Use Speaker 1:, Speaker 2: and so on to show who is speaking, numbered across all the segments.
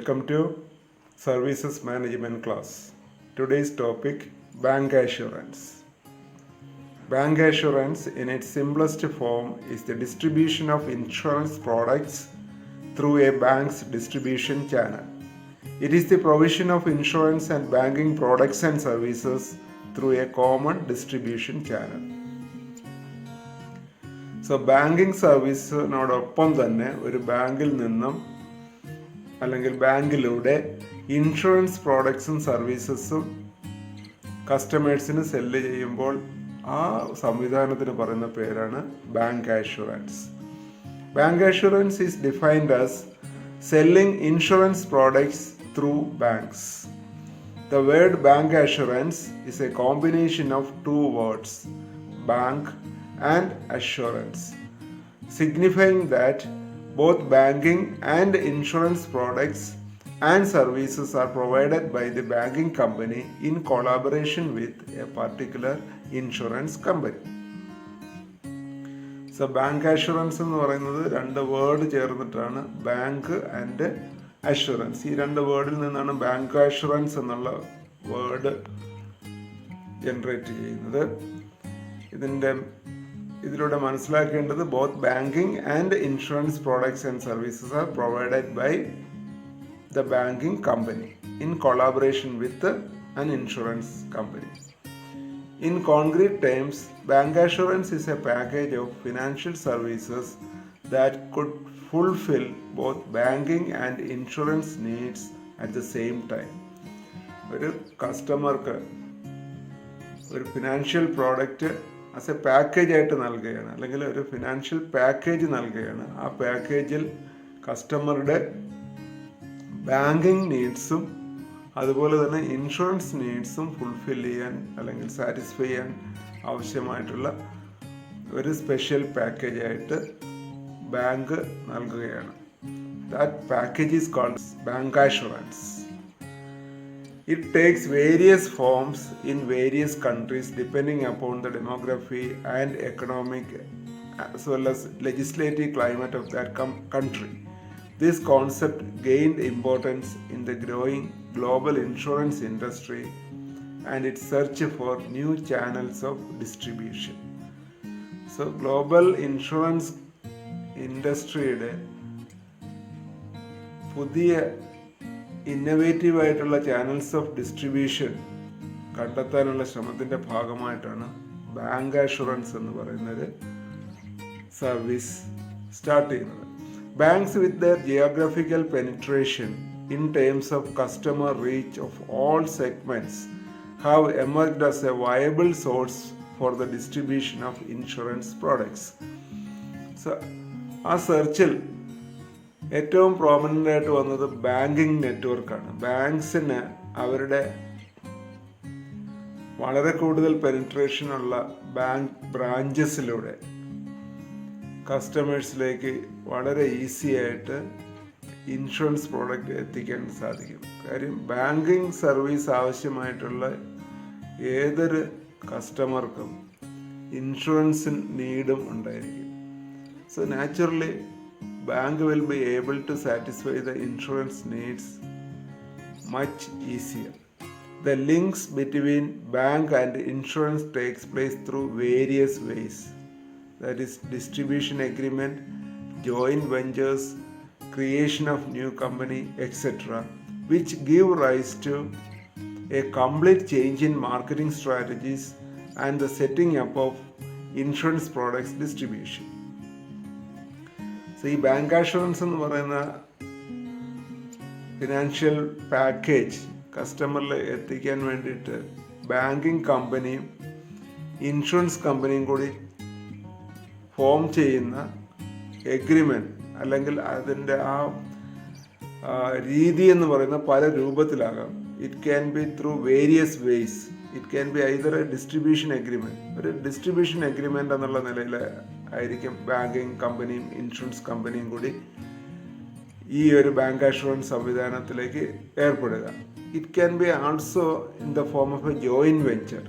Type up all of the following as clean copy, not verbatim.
Speaker 1: Welcome to Services Management class. Today's topic, Bank Assurance. Bank assurance in its simplest form is the distribution of insurance products through a bank's distribution channel. It is the provision of insurance and banking products and services through a common distribution channel. So banking സർവീസിനോടൊപ്പം തന്നെ ഒരു ബാങ്കിൽ നിന്നും അല്ലെങ്കിൽ ബാങ്കിലൂടെ insurance പ്രോഡക്ട്സും സർവീസസും കസ്റ്റമേഴ്സിന് cell ചെയ്യുമ്പോൾ ആ സംവിധാനത്തിന് പറയുന്ന പേരാണ് bank assurance. Bank assurance is defined as selling insurance products through banks. The word bank assurance is a combination of two words, bank and assurance, signifying that both banking and insurance products and services are provided by the banking company in collaboration with a particular insurance company. So bank assurance എന്ന് പറയുന്നത് രണ്ട് word ചേർന്നിട്ടാണ് bank and assurance. ഈ രണ്ട് വേർഡിൽ നിന്നാണ് bank assurance എന്നുള്ള word generate ചെയ്യുന്നത്. ഇതിലൂടെ മനസ്സിലാക്കേണ്ടത് both banking and insurance products and services are provided by the banking company in collaboration with an insurance company. In concrete terms, bank assurance is a package of financial services that could fulfill both banking and insurance needs at the same time. ഒരു കസ്റ്റമർക്ക് ഒരു financial product as A package ആയിട്ട് നൽകുകയാണ്, അല്ലെങ്കിൽ ഒരു financial package നൽകുകയാണ്. ആ പാക്കേജിൽ കസ്റ്റമറുടെ ബാങ്കിങ് നീഡ്സും അതുപോലെ തന്നെ ഇൻഷുറൻസ് നീഡ്സും ഫുൾഫിൽ ചെയ്യാൻ അല്ലെങ്കിൽ സാറ്റിസ്ഫൈ ചെയ്യാൻ ആവശ്യമായിട്ടുള്ള ഒരു സ്പെഷ്യൽ പാക്കേജായിട്ട് ബാങ്ക് നൽകുകയാണ്. That package is called bank assurance. It takes various forms in various countries depending upon the demography and economic as well as legislative climate of that country. This concept gained importance in the growing global insurance industry and its search for new channels of distribution. So global insurance ഇൻഡസ്ട്രിയുടെ പുതിയ innovative ആയിട്ടുള്ള channels of distribution കണ്ടെത്താനുള്ള ശ്രമത്തിൻ്റെ ഭാഗമായിട്ടാണ് bank assurance എന്ന് പറയുന്നൊരു service start ചെയ്യുന്നത്. Banks with their geographical penetration in terms of customer reach of all segments have emerged as a viable source for the distribution of insurance products. So, ആ സെർച്ചിൽ ഏറ്റവും prominent ആയിട്ട് വന്നത് banking നെറ്റ്വർക്കാണ്. ബാങ്ക്സിന് അവരുടെ വളരെ കൂടുതൽ പെനിട്രേഷനുള്ള ബാങ്ക് ബ്രാഞ്ചസിലൂടെ കസ്റ്റമേഴ്സിലേക്ക് വളരെ ഈസി ആയിട്ട് ഇൻഷുറൻസ് പ്രോഡക്റ്റ് എത്തിക്കാൻ സാധിക്കും. കാര്യം ബാങ്കിങ് സർവീസ് ആവശ്യമായിട്ടുള്ള ഏതൊരു കസ്റ്റമർക്കും ഇൻഷുറൻസ് നീഡും ഉണ്ടായിരിക്കും. So naturally bank will be able to satisfy the insurance needs much easier. The links between bank and insurance takes place through various ways. That is distribution agreement, joint ventures, creation of new company, etc., which give rise to a complete change in marketing strategies and the setting up of insurance products distribution. So ഈ bank assurance എന്ന് പറയുന്ന financial package കസ്റ്റമറിൽ എത്തിക്കാൻ വേണ്ടിയിട്ട് banking കമ്പനിയും insurance കമ്പനിയും കൂടി form ചെയ്യുന്ന agreement അല്ലെങ്കിൽ അതിൻ്റെ ആ രീതി എന്ന് പറയുന്ന പല രൂപത്തിലാകാം. It can be through various ways. It can be either a distribution agreement. ഒരു ഡിസ്ട്രിബ്യൂഷൻ എഗ്രിമെൻ്റ് എന്നുള്ള നിലയിൽ ആയിരിക്കും ബാങ്കിങ് കമ്പനിയും ഇൻഷുറൻസ് കമ്പനിയും കൂടി ഈ ഒരു ബാങ്ക് അഷുറൻസ് സംവിധാനത്തിലേക്ക് ഏർപ്പെടുക. It can be also in the form of a joint venture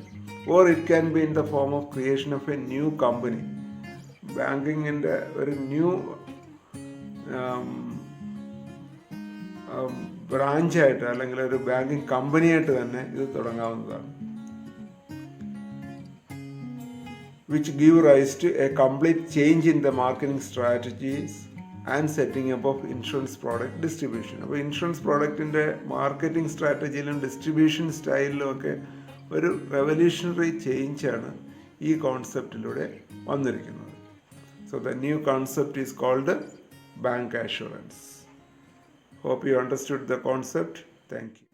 Speaker 1: or it can be in the form of creation of a new company. ബാങ്കിങ്ങിൻ്റെ ഒരു ന്യൂ ബ്രാഞ്ചായിട്ട് അല്ലെങ്കിൽ ഒരു ബാങ്കിങ് കമ്പനിയായിട്ട് തന്നെ ഇത് തുടങ്ങാവുന്നതാണ്. which give rise to a complete change in the marketing strategies and setting up of insurance product distribution. അപ്പോൾ ഇൻഷുറൻസ് പ്രോഡക്റ്റിൻ്റെ മാർക്കറ്റിംഗ് സ്ട്രാറ്റജിയിലും ഡിസ്ട്രിബ്യൂഷൻ സ്റ്റൈലിലും ഒക്കെ ഒരു റെവല്യൂഷണറി ചേഞ്ചാണ് ഈ കോൺസെപ്റ്റിലൂടെ വന്നിരിക്കുന്നത്. So the new concept is called bank assurance. Hope you understood the concept. Thank you.